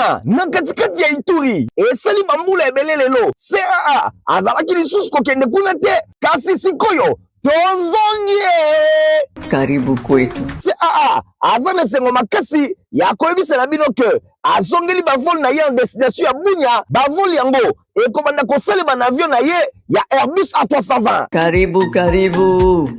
Bunya na katikati ya Ituri esali bambula ebele lelo CAA azalaki lisusu kokende kuna te kasi sikoyo tozongie. Karibu kwetu. CAA aza na esengo makasi ya koyebisela bino ke azongeli bavoli na ye en destination ya Bunya. Bavoli yango ekobanda kosalema na avion na ye ya Airbus A320. Karibu.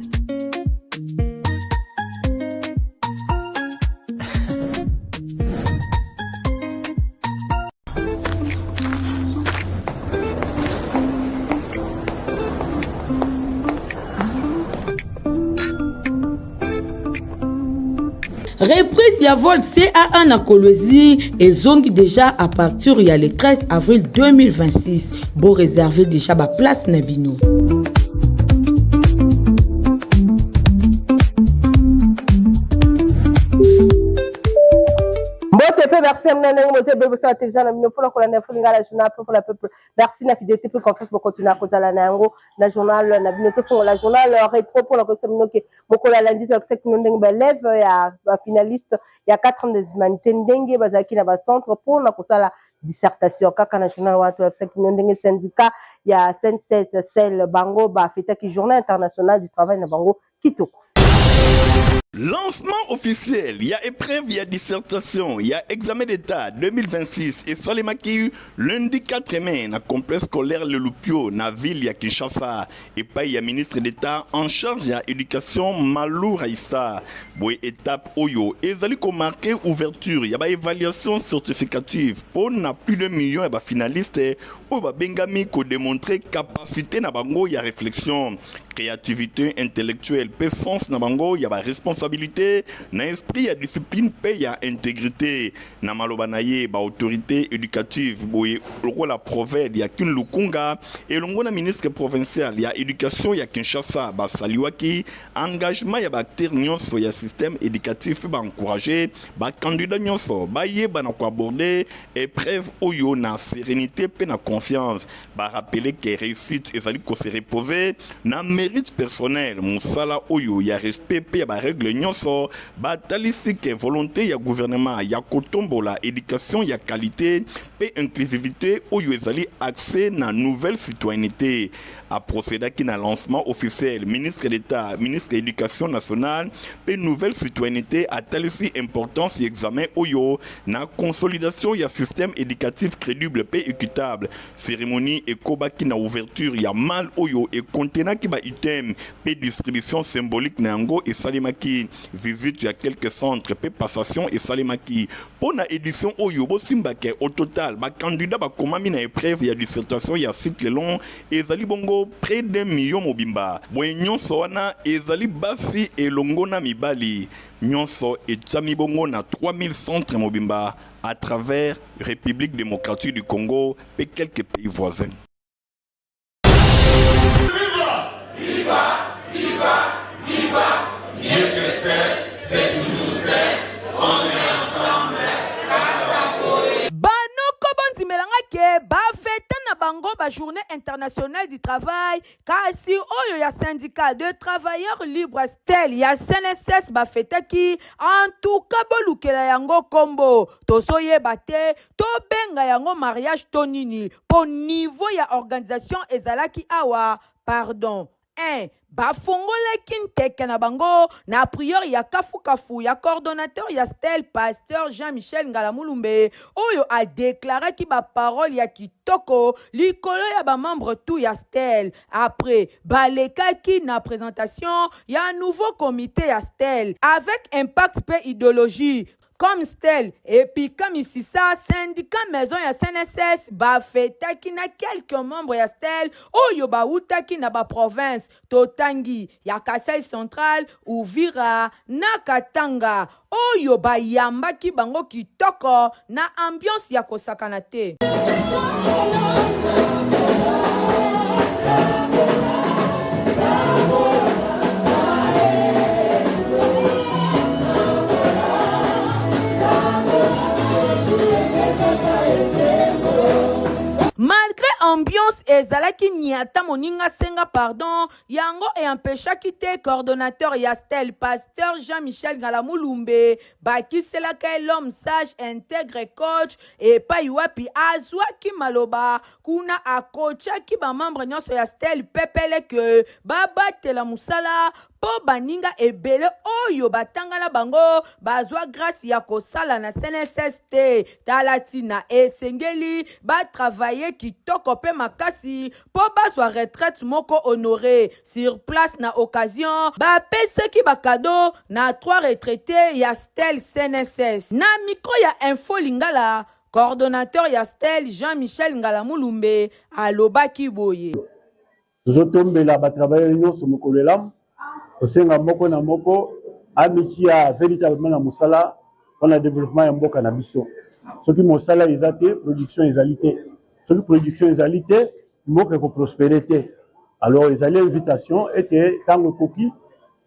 Reprise ya vol CAA na Kolwezi et zongi déjà à partir le 13 avril 2026. Bon réserver déjà ba place na bino. Merci la peuple. Merci la fidélité pour confiance pour continuer à causer la nango na journal na binoto pour la journal rétro pour la consommation que mokola lundi donc c'est que nous lève ya finaliste il y a 4 ans des humanités ndenge bazaki na ba centre pour la la dissertation kaka national wa to c'est que nous syndicat il y a 57 celle bango ba fête qui journée internationale du travail na bango kitoko. Lancement officiel, il y a épreuve, il y a dissertation, il y a examen d'état 2026 et Salimaki lundi 4 mai na complexe scolaire Le Loupio na ville ya Kinshasa et pas il y a ministre d'état en charge de l'éducation Malou Raissa. Boy étape Oyo ezali ko marqué ouverture, il y a ba évaluation certificative pour na plus de millions et ba finalistes ou ba bengami ko démontrer capacité na bango ya réflexion, créativité intellectuelle, puissance na bango ya ba responsabilité, na esprit ya discipline pe ya intégrité na maloba na ye ba autorité éducative boye loko la province ya Kin Lukunga et longo na ministre provincial ya éducation ya Kinshasa ba saliwaki engagement ya ba acteur nyonso ya système éducatif pe ba encourager ba candidat nyonso ba yeba na ko aborder épreuve oyo na sérénité pe na confiance ba rappeler que réussite ezali ko se reposer na mérite personnel musala oyo ya respect pe ya ba règle nyonso ba talisi ke volonté ya gouvernement ya kotombola éducation ya qualité pe inclusivité oyo ezali accès na nouvelle citoyenneté a procédé qui na lancement officiel ministre d'État ministre de l'Éducation nationale pe nouvelle citoyenneté a talisi importance examen oyo na consolidation ya système éducatif crédible pe équitable cérémonie et koba qui na ouverture ya mal oyo et contenant qui ba item pe distribution symbolique na yango et salimaki visite ya quelques centres pe passation et salimaki pour na édition oyo bo simbake au total ba candidat ba komami na épreuve ya dissertation ya cycle long ezali bongo près d'1 million mobimba boye nyonso wana ezali basi elongo na mibali nyonso etami bongo na 3000 centres mobimba à travers République démocratique du Congo et quelques pays voisins. Viva! Viva! Viva! Viva! Mieux que c'est toujours fait. On est ensemble. Banoko bondimelanga ke ba fête na bango ba journée internationale du travail kasi oyo ya syndicat de travailleurs libres stel ya CNSS ba fête ki en tout cas bolukela yango kombo tosoye bate to benga yango mariage tonini po niveau ya organisation ezalaki awa pardon 1. Bafongole kinteke na bango na prière ya kafu ya coordonnateur ya Stel pasteur Jean-Michel Ngalamulumbe oyo a déclaré ki ba parole ya kitoko likolo ya ba membre tout ya Stel après baleka ki na présentation ya nouveau comité ya Stel avec impact pe idéologie comme Stel et puis comme ici ça syndicat maison ya CNSS ba fetaki na quelques membres ya Stel oyo ba utaki na ba province Totangi ya Kasai Central Uvira na Katanga oyo ba yambaki bango kitoko na ambiance ya kosakana te. Malgré ambiance et ezalaki niata moninga senga pardon yango empêchaki te coordonnateur ya Stel pasteur Jean-Michel Ngalamulumbe bakiselaka l'homme sage intègre coach epai wapi azwaki maloba kuna akochaki bamembre nyonso ya Stel pepele ke babatela musala po baninga ebele oyo batangana bango bazwa grâce ya kosala na CNSS te talatina esengeli batravaye kitoko pe makasi po bazwa retraite moko honoré sur place na occasion bapesaki bakado na 3 retraités ya Stel CNSS na micro ya Info Lingala coordonnateur ya Stel Jean-Michel Ngalamulumbe alobaki boye tozotombela batravailleur nyonso mokolo elamu osenga moko na moko amitia véritablement na musala pour le développement ya mboka na biso soki mosala eza te production ezali te soki production ezali te mboka ko prospérité alors ezali invitation ete tango koki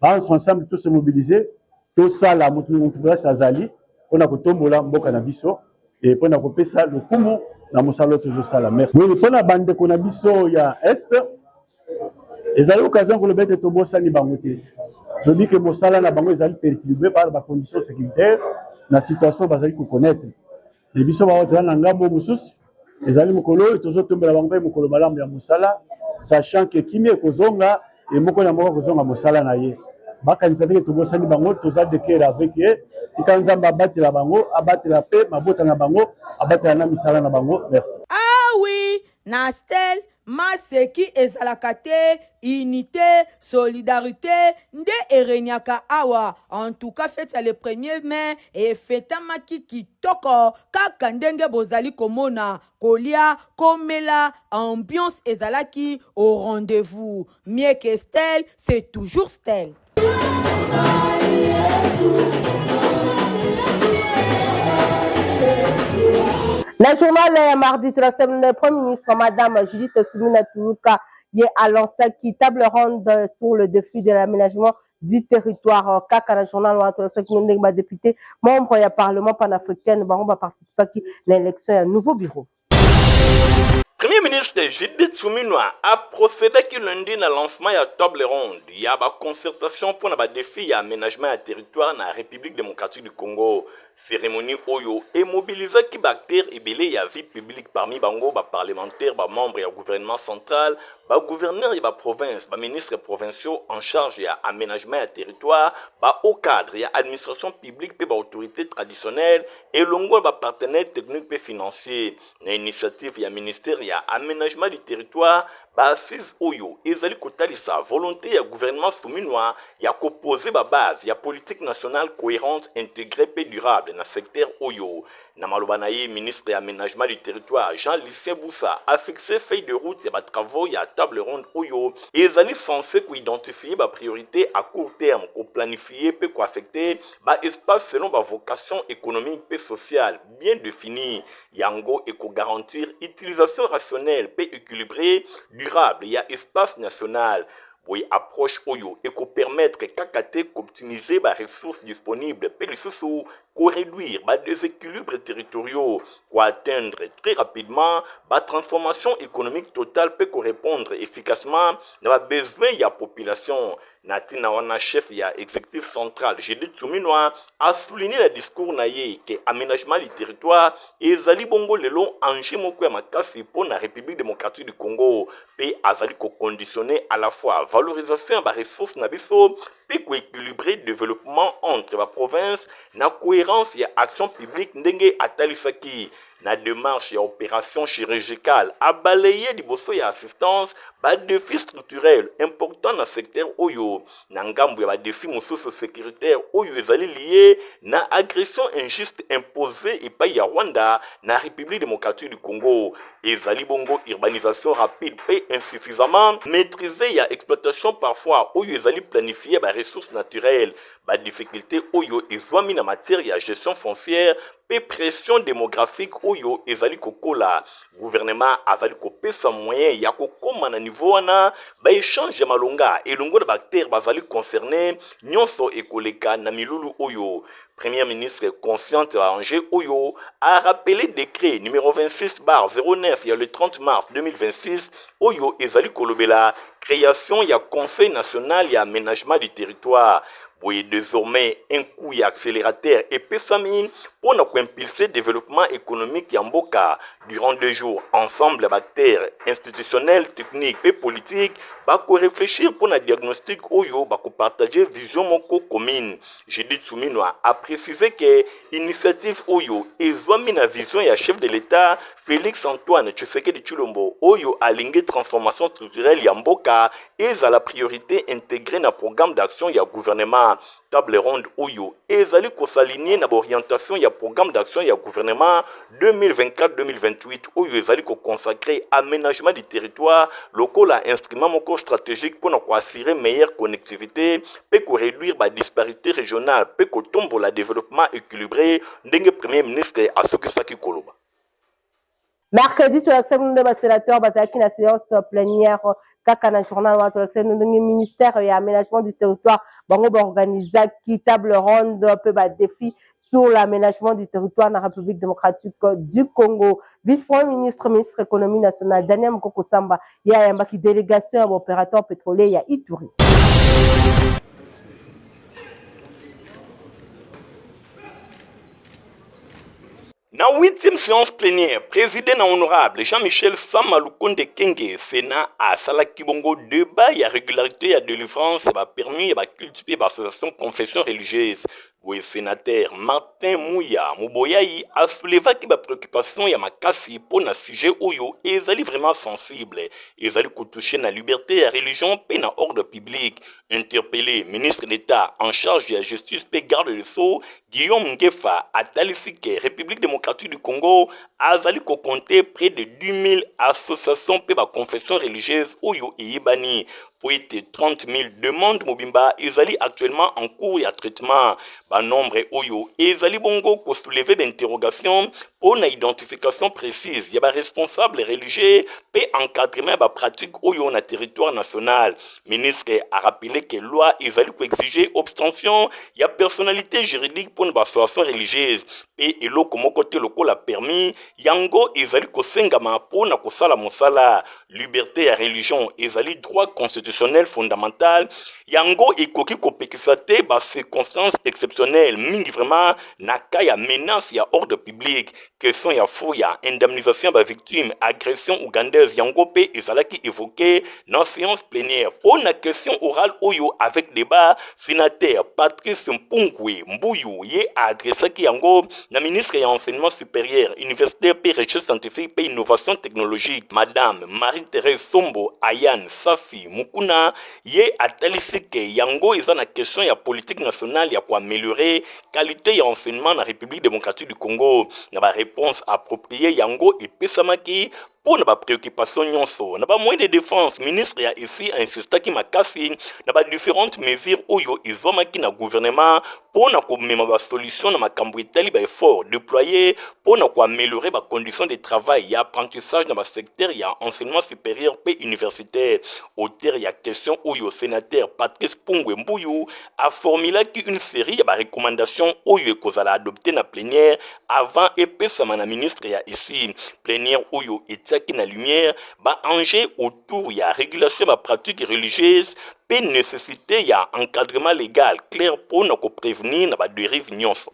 ensemble tous se mobiliser to sala mutu place azali pona kotombola mboka na biso et pona kopesa le kumu na musala tozo sala merci oui pona bande ko na biso ya est ezali occasion pour le bête tobo sali bango te je dis que mosala na bango ezali perturbé par ba conditions sécuritaires na situation bazali ko connaître les biso ba otra na ngambo mususu ezali mokolo tozo tombela bango mokolo malamu ya mosala sachant que kimie kozonga et moko na moko kozonga mosala na ye bakanisa te tobo sali bango toza de cœur avec ye tikanzamba batela bango abatela pe mabota na bango abatela na misala na bango merci ah oui na Stel maseki ezalaka te unité solidarité nde erenyaka awa en tout cas fête le 1er mai et fetamaki kitoko kaka ndenge bozali komona kolia komela ambiance ezalaki au rendez-vous mieux que Stel c'est toujours Stel. Le journal mardi 3 le Premier ministre Madame Judith Suminwa Tuluka y a lancé qui table ronde sur le défi de l'aménagement du territoire. Kaka le journal le député membre du Parlement panafricain va participer à l'élection à un nouveau bureau. Premier ministre Judith Suminwa a procédé lundi à lancement de la table ronde. Il y a une concertation pour le défi de l'aménagement du territoire dans la République démocratique du Congo. Cérémonie Oyo et mobilisé qui acteurs et belé y a vie publique parmi bango ba parlementaires ba membres du gouvernement central ba gouverneur et ba province ba ministres provinciaux en charge de aménagement du territoire ba au cadre et administration publique pe ba autorité traditionnelle et longo ba partenaires techniques pe financiers na initiative ya ministère ya aménagement du territoire ba assise Oyo ezali kotalisa volonté ya gouvernement Suminwa ya proposer ba base ya politique nationale cohérente intégrée pe durable dans le secteur Oyo. Namalobanaye, ministre de l'aménagement du territoire, Jean-Lucien Boussa, a fixé feuille de route et les travaux et la table ronde Oyo. Et ils sont censés identifier les priorités à court terme, planifier et affecter l'espace selon la vocation économique et sociale bien définie. Yango et garantir utilisation rationnelle et équilibrée, durable et espace national. Oui, approche Oyo et qu'on permettre kakate qu'optimiser les ressources disponibles et les sous pour réduire les déséquilibres territoriaux, pour atteindre très rapidement la transformation économique totale pour répondre efficacement aux besoins de la population. Natina wana chef ya exécutif central Judith Suminwa a souligné le discours naye que aménagement du territoire ezali bongo lelo enjeu moko ya makasi pour la République démocratique du Congo pe azali ko conditionner à la fois valorisation ya ba ressources na biso pe ko équilibrer développement entre la province na cohérence ya action publique ndenge atalisaki na démarche ya opération chirurgicale a balayé liboso ya assistance ba défi structurel important na secteur Oyo na ngambo ya ba défi mosusu sécuritaire Oyo ezali lié na agression injuste imposée epai ya Rwanda na République démocratique du Congo ezali bongo urbanisation rapide et insuffisamment maîtrisée ya exploitation parfois Oyo ezali planifié ba ressources naturelles ba difficulté Oyo ezwami na matière ya gestion foncière pe pression démographique Oyo ezali kokola gouvernement azali kopesa moyen ya kokoma na niveau wana ba échange malonga elongo na bactères bazali concerné nyonso ekoleka na milulu Oyo Premier ministre consciente à Angers Oyo a rappelé décret numéro 26/09 il y a le 30 mars 2026 Oyo Ezali Kolobela création il y a Conseil national et aménagement du territoire. Oui, désormais un coup accélérateur et pessamine pour nous impulser le développement économique Yamboka durant 2 jours ensemble acteurs institutionnels, techniques et politiques bako réfléchir pour un diagnostic oyo bako partager vision moko commune. Judith Suminwa a précisé que initiative oyo ezwami na vision ya chef de l'État Félix Antoine Tshisekedi Tshilombo oyo alingue transformation structurelle Yamboka et à la priorité intégrée dans programme d'action ya gouvernement. Table ronde oyo ezali kosaligner na orientation ya programme d'action ya gouvernement 2024-2028 oyo ezali ko consacrer aménagement du territoire local à instrument moko stratégique pour assurer meilleure connectivité et ko réduire la disparité régionale et ko tombo la développement équilibré ndenge premier ministre asokisaki koloba. Mercredi, tu as le sénateur Bazaki la séance plénière kaka na journal wa tolse no ministère et aménagement du territoire bango organiser qui table ronde un peu ba défi sur l'aménagement du territoire dans la République démocratique du Congo. Vice-premier ministre, ministre économie nationale Daniel Mukoko Samba ya yamba ki délégation opérateur pétrolier ya Ituri. Dans la 8e séance plénière, président honorable Jean-Michel Samalukonde Kenge, Sénat à Salakibongo, débat et régularité à délivrance va permis de cultiver l'association confession religieuse. Le sénateur Martin Mouya Mouboyaï a soulevé que la préoccupation y a makasi pour un sujet oyo et ils vraiment sensible. Ils allaient toucher la liberté et la religion et dans ordre public. Interpellé ministre d'État en charge de la justice et garde de sceaux Guillaume Ngefa à Talisike, République démocratique du Congo, a compté près de 10 000 associations et confessions religieuses oyo et Ibani. Pour 30 000 demandes Mobimba, ils allaient actuellement en cours et à traitement. Nombre oyo, ils allaient bongo pour soulever d'interrogations pour une identification précise. Il y a des responsables religieux et encadrement de pratique oyo na territoire national. Ministre a rappelé que loi ils allaient exiger abstention. Il y a personnalité juridique pour une association religieuse. Et le côté local a permis. Yango ils allaient kosengama pour na kosala mosala. Liberté et religion, ils allaient droit constitutionnel fondamental. Yango ikoki kopekisate ba circonstances exceptionnelles. Mingi vraiment na ka ya menace ya ordre public. Question ya fou ya indemnisation ba victime agression ougandaise yango pe ezalaki évoqué dans séance plénière. Pour la question orale oyo avec débat sénateur Patrice Mpungwe Mbuyu ye adressé ki yango na ministre ya enseignement supérieur universitaire pe recherche scientifique pe innovation technologique madame Marie-Thérèse Sombo Ayane Safi Mukuna ye atalisi que yango eza na question ya politique nationale ya pour améliorer qualité ya enseignement na République démocratique du Congo na ba réponse appropriée yango et pesamaki pour na ba préoccupation nyonso na ba moyen de défense ministre ya ici insista ki makasi na ba différentes mesures oyo izomaki na gouvernement pour na ko mema ba solution na makambo etali ba effort déployé pour na ko améliorer ba conditions de travail ya apprentissage na ba secteur ya enseignement supérieur pe universitaire auteur ya question oyo sénateur Patrice Pungwe Mbuyu a formulé une série de recommandations oyo ekozala adopté na plénière avant epesama na ministre ya ici plénière oyo qui na lumière ba enjeu autour ya régulation de pratique religieuse pe nécessité ya encadrement légal clair pour na ko prévenir na ba dérive nyonso.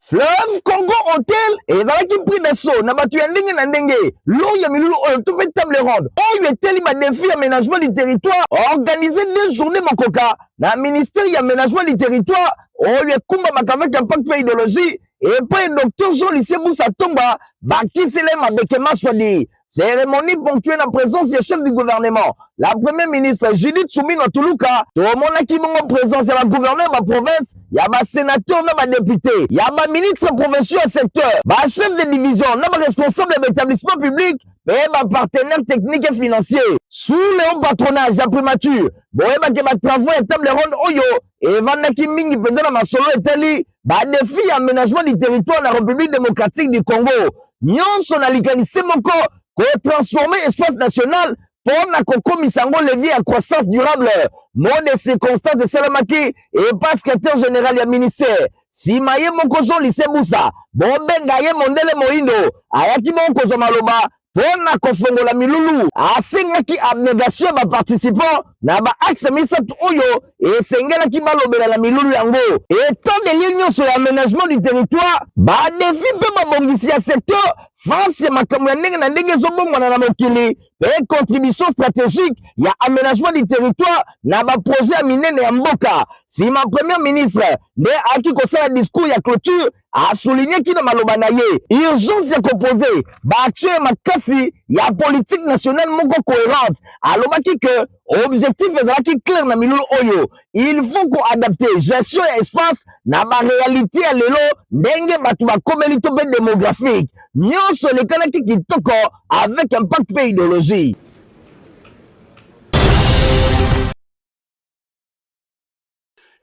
Fleuve Congo Hotel ezalaki prix de saut na batu ya ndenge na ndenge lo ya milulu oyo to pe table ronde oyo eteli ba défi aménagement du territoire organisé 2 journées mokoka na ministère ya aménagement du territoire oyo ekumba makavek impact pe idéologie et puis docteur Jean-Lucien Boussa Tomba bakisele mabekema swadi. Cérémonie ponctuée en présence du chef du gouvernement. La première ministre Judith Suminwa Tuluka, tout le monde qui est en présence de la gouvernement de la province, il y a des sénateurs, des députés, il y a des ministres provinciaux au secteur, des chefs de division, des responsables de l'établissement public, et des partenaires techniques et financiers. Sous le haut patronage de la primature, il y a des travaux et table ronde Oyo, et Vanaki Mingi pendant la solo Italie, des défis aménagement du territoire de la République démocratique du Congo. Nyon son alikanisi moko ko transformer espace national pour na kokomisa yango levier à croissance durable. Mot de circonstance esalamaki epa secrétaire général ya ministère nsima ye moko Jean Lycée Busa bobenga ye mondele moyindo ayaki bongo kozwa maloba mpo na kofongola milulu asengaki abnégation ya baparticipant na baaxe misato oyo esengelaki balobela na milulu yango etant delie nyonso ya aménagement du territoire badefi mpe babongisi ya secteur face ya makambo ya ndenge na ndenge ezobongwana na mokili mpe contribution stratégique ya aménagement du territoire na baprojet ya minene ya mboka nsima premier ministre nde aki kosala discours ya clôture asoulignaki na maloba na ye urgence ya kopose baaction ya makasi ya politique nationale moko cohérente alobaki ke objectif ezalaki clair na milulu oyo il faut koadapte gestion ya espace na baréalité ya lelo ndenge bato bakomeli to mpe démographique nyonso elekanaki kitoko avec impact mpe idéologie.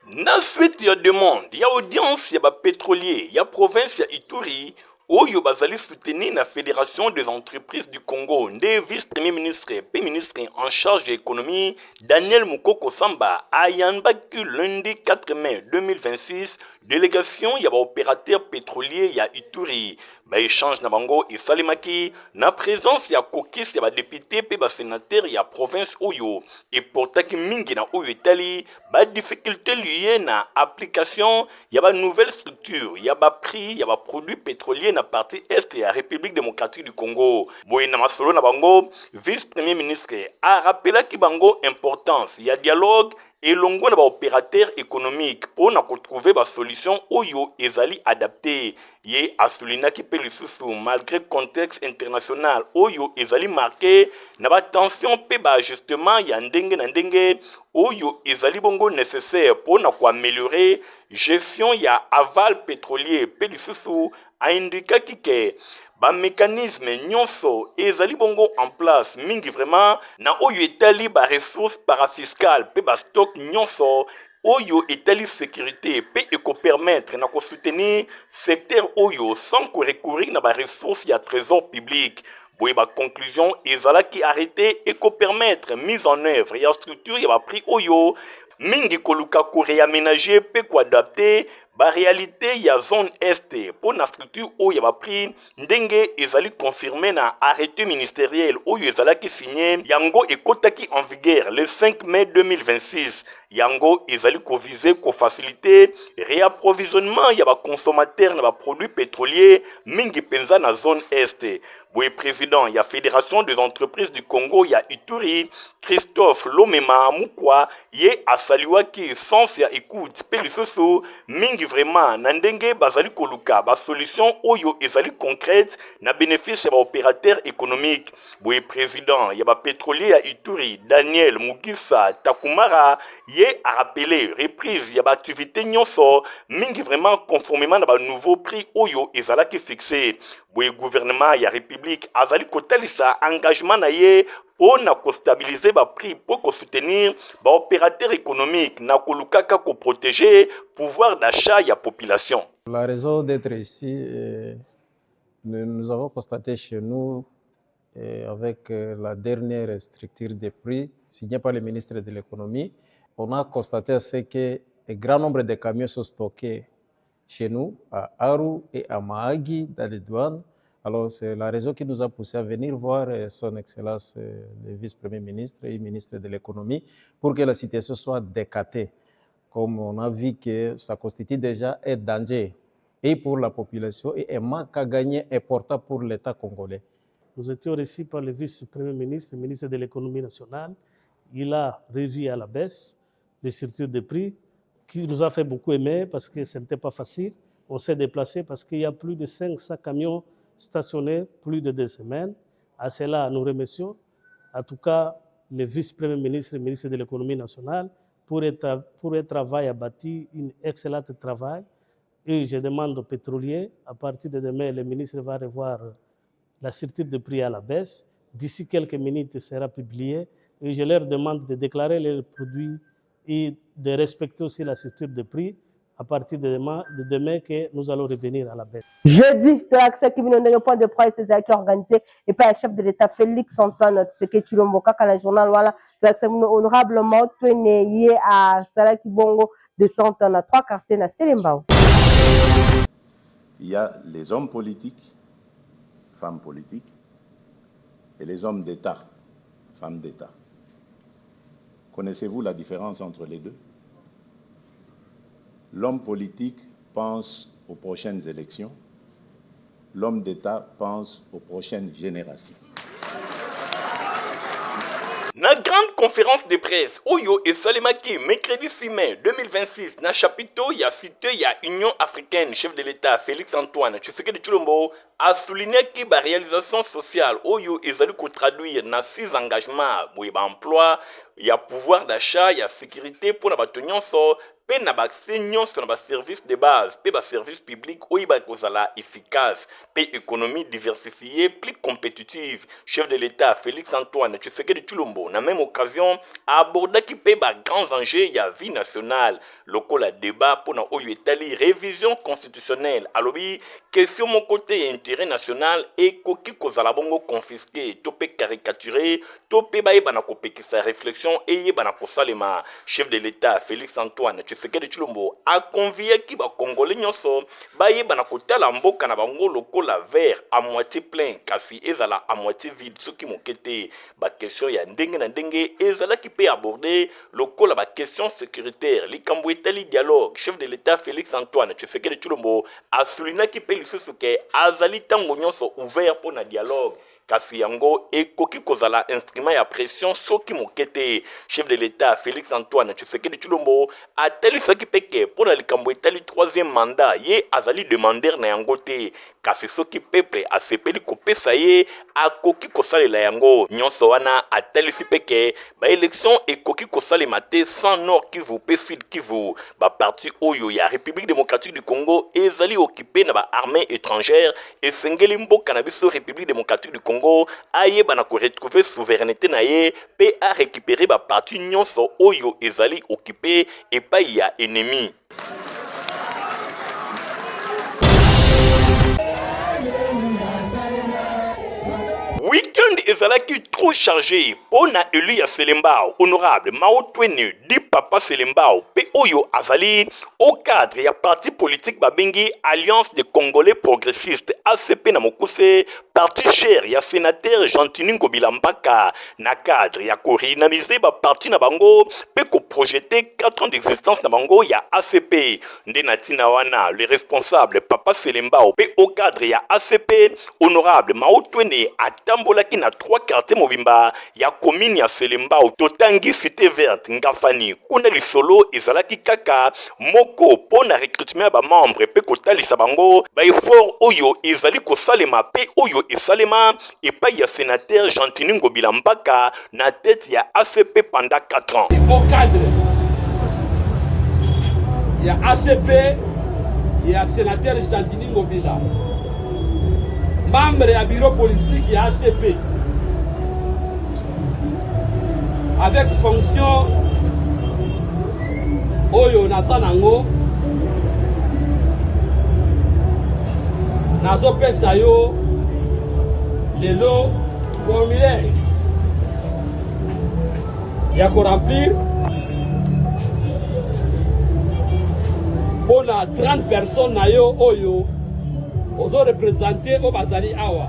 Na suite ya demande ya audience ya pétrolier ya province ya Ituri oyo bazali soutenir la Fédération des entreprises du Congo nde vice-premier ministre et ministre en charge de l'économie Daniel Mukoko Samba ayambaki lundi 4 mai 2026 délégation ya opérateur pétrolier ya Ituri ba échange na bango et salimaki na présence ya kokis ya ba député pe ba sénateur ya province oyo et portaki mingi na oyo etali ba difficulté liée na application ya ba nouvelle structure ya ba prix ya ba produits pétroliers na partie est ya République démocratique du Congo. Boye na masolo na bango vice-premier ministre a rappelé ki bango importance ya dialogue et longo na ba opérateur économique pour na retrouver ba solution oyo ezali adapté ye asulina ki pe lisusu malgré contexte international oyo ezali marqué na ba tension pe ba ajustement ya ndenge na ndenge oyo ezali bongo nécessaire pour na ko améliorer gestion ya aval pétrolier pe lisusu a indiqué que ba mécanisme nyonso ezali bongo en place mingi vraiment na oyo etali ba ressources parafiscales pe ba stock nyonso oyo etali sécurité pe eko permettre na ko soutenir secteur oyo sans ko recourir na ba ressources ya trésor public. Boye ba conclusion ezalaki arrêté eko permettre mise en œuvre ya structure ya ba prix oyo mingi koluka ko réaménager pe ko adapter ba réalité ya zone est pour na structure oyo ba prix ndenge ezali confirmé na arrêté ministériel oyo ezalaki signé yango ekotaki en vigueur le 5 mai 2026 yango ezali ko viser ko faciliter réapprovisionnement ya ba consommateur na ba produits pétroliers mingi penza na zone est. Boye président ya Fédération des entreprises du Congo ya Ituri Christophe Lomema Mukwa ye asaliwaki sens ya écoute pe lisusu mingi vraiment na ndenge bazali koluka ba solution oyo ezali concrète na bénéfice ya ba opérateur économique. Boye président ya ba pétrolier ya Ituri Daniel Mugisa Takumara ye a rappelé reprise ya ba activité nyonso mingi vraiment conformément na ba nouveau prix oyo ezalaki fixé. Boye gouvernement ya République azali kotalisa engagement na ye pour na stabiliser ba prix pour soutenir ba opérateur économique na kolukaka ko protéger pouvoir d'achat ya population. La raison d'être ici, nous avons constaté chez nous avec la dernière structure des prix signée par le ministre de l'économie, on a constaté que un grand nombre de camions sont stockés chez nous, à Aru et à Mahagi, dans les douanes. Alors, c'est la raison qui nous a poussé à venir voir son Excellence le vice-premier ministre et ministre de l'économie pour que la situation soit décatée. Comme on a vu que ça constitue déjà un danger et pour la population et un manque à gagner important pour l'État congolais. Nous étions reçus par le vice-premier ministre, le ministre de l'économie nationale. Il a revu à la baisse les structures de prix, qui nous a fait beaucoup aimer parce que ce n'était pas facile. On s'est déplacé parce qu'il y a plus de 500 camions stationnés plus de 2 semaines. À cela, nous remercions. En tout cas, le vice-premier ministre et le ministre de l'économie nationale pour le travail a bâti un excellent travail. Et je demande aux pétroliers, à partir de demain, le ministre va revoir la structure de prix à la baisse. D'ici quelques minutes, il sera publié. Et je leur demande de déclarer leurs produits et de respecter aussi la structure de prix à partir de demain que nous allons revenir à la baisse. Jeudi, tu as accès à un point de presse qui est organisé et par le chef de l'État Félix Antoine Tshisekedi Tshilombo kaka la journal voilà tu as accès honorablement tu es né à Salaki Bongo de centre dans 3 quartiers na Selembao. Il y a les hommes politiques, femmes politiques, et les hommes d'État, femmes d'État. Connaissez-vous la différence entre les deux? L'homme politique pense aux prochaines élections, l'homme d'État pense aux prochaines générations. Na grande conférence de presse Oyo et Salemaki mercredi 6 mai 2026 na chapiteau ya cité ya Union africaine, chef de l'État Félix Antoine Tshisekedi Tshilombo a souligné que la réalisation sociale Oyo ezali ko traduire na 6 engagements boye ba emploi, ya pouvoir d'achat, ya sécurité pour na bato nyonso pe na accès nyonso na ba service de base pe ba service public oyo ba kozala efficace pe économie diversifiée plus compétitive. Chef de l'État Félix Antoine Tshisekedi Tshilombo na même occasion a abordé qui pe ba grands enjeux ya vie nationale lokola débat pour na oyo etali révision constitutionnelle alobi question mon côté intérêt national et koki kozala bongo confisqué to pe caricaturé to pe ba yeba na kopekisa réflexion et yeba na kosalema. Chef de l'État Félix Antoine Tshisekedi Tshilombo a convié ki ba congolais nyonso ba yeba na kotala mboka na bango lokola verre à moitié plein kasi ezala à moitié vide soki mokete ba question ya ndenge na ndenge ezala ki pe aborder lokola ba question sécuritaire likambo etali dialogue. Chef de l'État Félix Antoine Tshisekedi Tshilombo a souligné ki pe lisusu ke azali tango nyonso ouvert pour na dialogue kasi yango ekoki kozala instrument ya pression soki mokete. Chef de l'État Félix Antoine Tshisekedi Tshilombo atelisaki peke pour na likambo etali 3e mandat ye azali demander na yango te kasi soki peuple asepeli kopesa ye akoki kosalela yango nyonso wana atelisi peke ba élection ekoki kosalema te sans Nord Kivu pe Sud Kivu ba parti oyo ya République démocratique du Congo ezali occupé na ba armée étrangère esengeli mboka na biso République démocratique du Congo ayeba na ko retrouver souveraineté na ye pe a récupérer ba parti nyonso oyo ezali occupé et pas ya ennemi. Week-end ezalaki trop chargé pour na élu ya Selembao honorable Mao Twene di Papa Selembao pe oyo azali au cadre ya parti politique babengi Alliance des Congolais progressistes ACP na mokuse parti cher ya sénateur Gentini Ngobila Mbaka na cadre ya korinamiser ba parti na bango pe ko projeter 4 ans d'existence na bango ya ACP nde natina wana le responsable Papa Selembao pe au cadre ya ACP honorable Mao Twene atambolaki na 3 quartiers mobimba ya commune ya Selembao totangi cité verte ngafani kuna lisolo ezalaki kaka moko pona recrutement ba membre pe kotalisa bango ba effort oyo ezali kosalema pe oyo esalema epai ya sénateur Gentini Ngobila Mbaka na tête ya ACP pendant 4 ans. Au cadre il y a ACP, il y a sénateur Gentini Ngobila, membre du bureau politique de ACP, avec fonction Oyo Nasanango, Nazo Pesayo, les lots formulaires. Il y a qu'à remplir pour la 30 personnes Nayo Oyo. Aux représentés au Bazali Awa.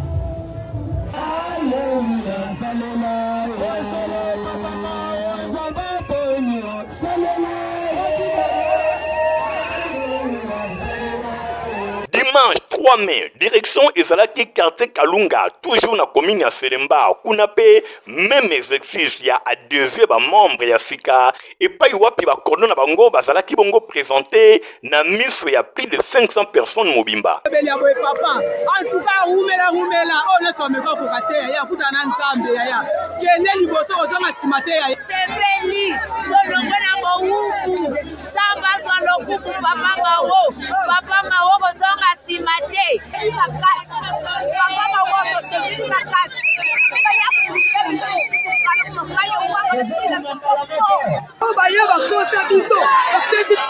Dimanche 3 mai, direction ezalaki quartier Kalunga, toujours na commune ya Selembao. Kuna pe même exercice ya a deuxième membre ya Sika et pas wapi ba cordon na bango bazalaki bongo présenté na miso ya plus de 500 personnes mobimba. En tout cas, umela oh le somme ko kokate ya kutana nzambe ya kene liboso ozonga simate ya sepeli tolongwe na mouku samba swa lokuku papa mawo kozonga simate makashi papa mawo to sepeli makashi Oh bah y'a ma cause à biso, la petite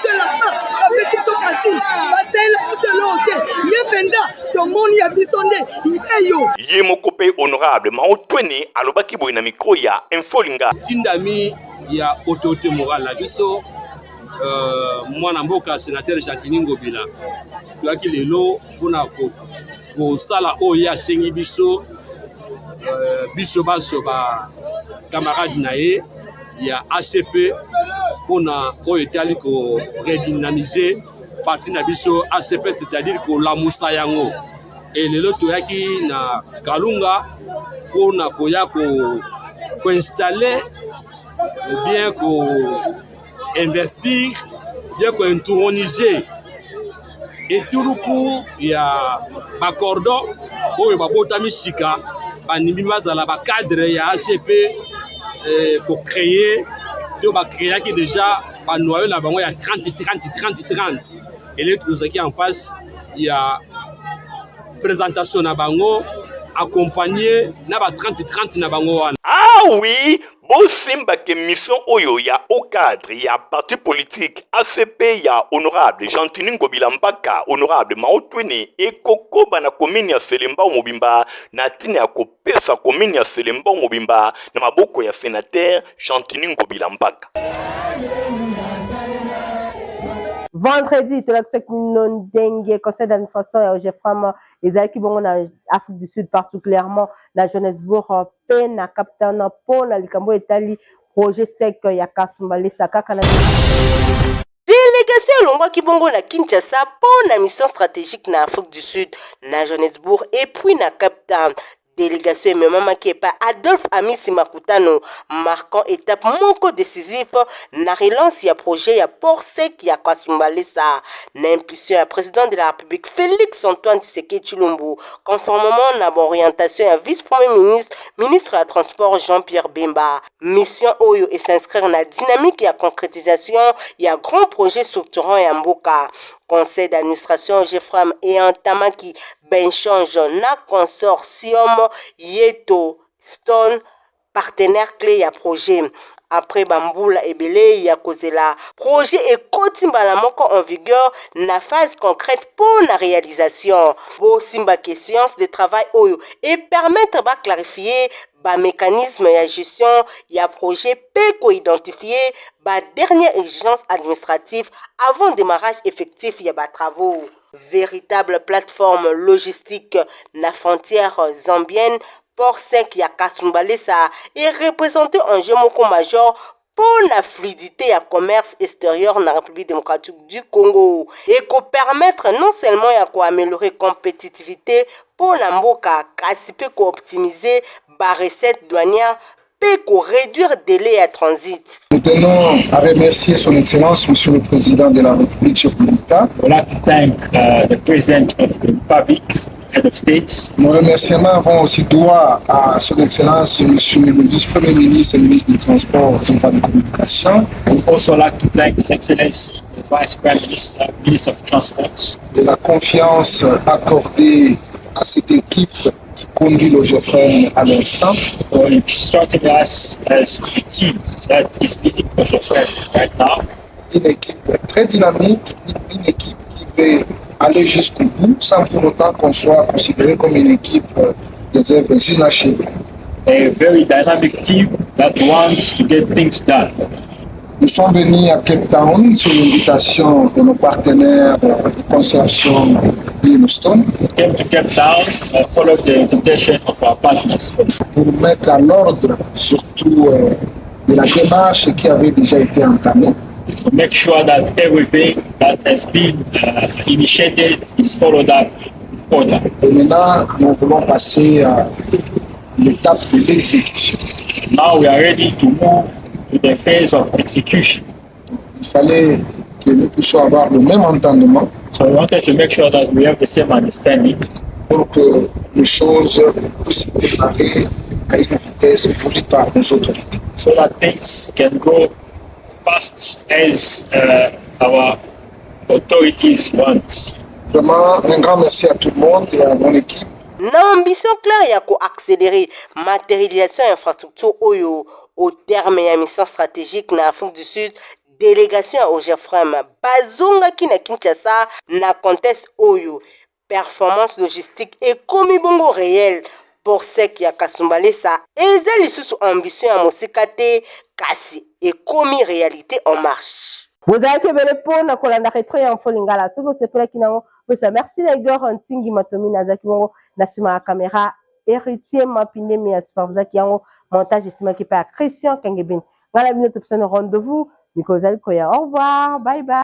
moni ya biso nde yeyo ye moko pe honorable maotweni alobaki boye na mikro ya Infolinga tindami ya autorité morale na biso mwana mboka sénateur Gentini Ngobila toyaki lelo mpona kosala oyo asengi biso biso baso ba camarade na ye ya ACP mpona oyo etali ko redynamiser parti na biso ACP, c'est-à-dire kolamusa yango. Et lelo toyaki na Kalunga mpona koya ko-installer ou bien ko-investir, bien ko-introniser etuluku ya bakordon oyo babotami sika banimi bazala bacadre ya ACP ko-créer to bakreaki déjà banoyo na bango ya 30. Et là tozaki en face ya présentation na bango accompagné na ba 30 na bango wana. Ah oui, bosimba ke mission oyo ya au cadre ya parti politique ACP ya honorable Gentini Ngobila Mbaka, honorable Maotweni ekokoba na commune ya Selemba Mobimba na tina ya kopesa commune ya Selemba Mobimba na maboko ya sénateur Gentini Ngobila Mbaka. Vendredi, tu as le conseil d'administration et OGFRAM, les équipes en Afrique du Sud, particulièrement la Johannesburg, na Captain Pont, na Likambo Italie, projet sec, ya Katsumba, Saka, Canada. Délégation Longwa Kibongo na Kinshasa pour la mission stratégique na Afrique du Sud, na Johannesburg et puis na Captain. Délégation MMA qui est pas Adolphe Amisi Makutano marquant étape monko décisif na relance ya projet ya port sec ya Kasumbalesa na impulsion ya président de la République Félix Antoine Tshisekedi Tshilombo conformément na orientation ya vice-premier ministre de la transport Jean-Pierre Bemba mission oyo et s'inscrire na dynamique ya concrétisation ya grand projet structurant ya mboka. Conseil d'administration GFRAM et Antamaki Benchange na consortium Yeto Stone partenaire clé ya projet. Après Bamboula et Belé ya Kozela projet et Kotimbala moko en vigueur na phase concrète pour la réalisation. Bo simba que science de travail oyo et permettre ba clarifier ba mécanisme ya gestion ya projet peut identifier ba dernière exigence administrative avant démarrage effectif ya ba travaux. Véritable plateforme logistique na frontière zambienne Port 5 ya Kasumbalesa est représenté en Jemoko Major pour la fluidité à commerce extérieur dans la République démocratique du Congo et qu'on permettre non seulement à améliorer la compétitivité pour la mboka, mais qu'on optimiser la recette douanière et qu'on réduire le délai à transit. Nous tenons à remercier son Excellence, Monsieur le Président de la République, chef de l'État. I would like to thank the President of the Republic, Head of States. Nos remerciements vont aussi droit à son Excellence, Monsieur le Vice-Premier ministre et ministre des Transports et des Communications. I would also like to thank His Excellency, the Vice Prime Minister, Minister of Transport. De la confiance accordée à cette équipe qui conduit le GFRAM à l'instant. For starting us as a team that is leading the GFRAM right now. Une équipe très dynamique, une équipe qui veut aller jusqu'au bout sans pour autant qu'on soit considéré comme une équipe des œuvres inachevées. A very dynamic team that wants to get things done. Nous sommes venus à Cape Town sur l'invitation de nos partenaires du consortium Yellowstone. Came to Cape Town, followed the invitation of our partners. Pour mettre à l'ordre surtout de la démarche qui avait déjà été entamée. To make sure that everything that has been initiated is followed up with order. Et maintenant, nous voulons passer à l'étape de l'exécution. Now we are ready to move to the phase of execution. Il fallait que nous puissions avoir le même entendement. So we wanted to make sure that we have the same understanding. Pour que les choses puissent démarrer à une vitesse voulue par nos autorités. So that things can go fast as our authorities want. Vraiment, un grand merci à tout le monde et à mon équipe. L'ambition claire ya ko accélérer matérialisation infrastructure oyo au terme ya mission stratégique na Afrique du Sud. Délégation au GFRAM bazonga ki na Kinshasa na contexte oyo performance logistique et komi bongo réel pour ce qui a kasumbalesa eza lisusu ambition ya mosika te kasi et komi réalité en marche. Vous avez que belle pona kolanda retro ya mfo lingala siko sepela kinango pesa merci na Igor Ntingi Matomi na zaki bongo na sima ya caméra héritier mapinde mi ya superviseur ki yango montage sima ki pa Christian Kangebin. Voilà une autre option de rendez-vous. Nicolas Koya, au revoir, bye bye.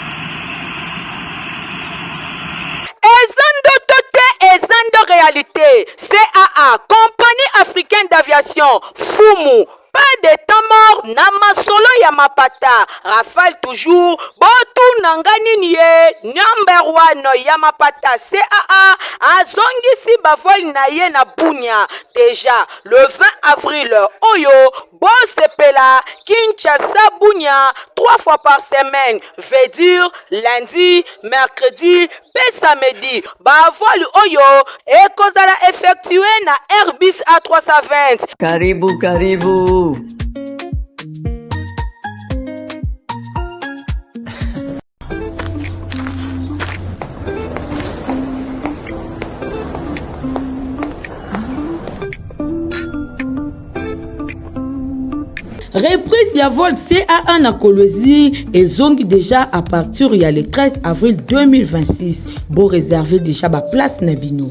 Ezando tote, ezando réalité. CAA, compagnie africaine d'aviation, Fumu. Pas de temps mort, namasolo ya mapata. Rafale toujours, botu nangani niye, number 1 ya mapata. CAA, azongisi bavol na ye na bunya. Déjà, le 20 avril, Oyo, Bosepela, Kinshasa bunya, 3 fois par semaine. Veut dire lundi, mercredi, et samedi. Bavol Oyo, et kozala effectué na Airbus A320. Karibu, karibu. Reprise ya vol CA1 na Kolwezi et zongi déjà à partir il y a le 13 avril 2026. Bon réserver déjà ma place na bino.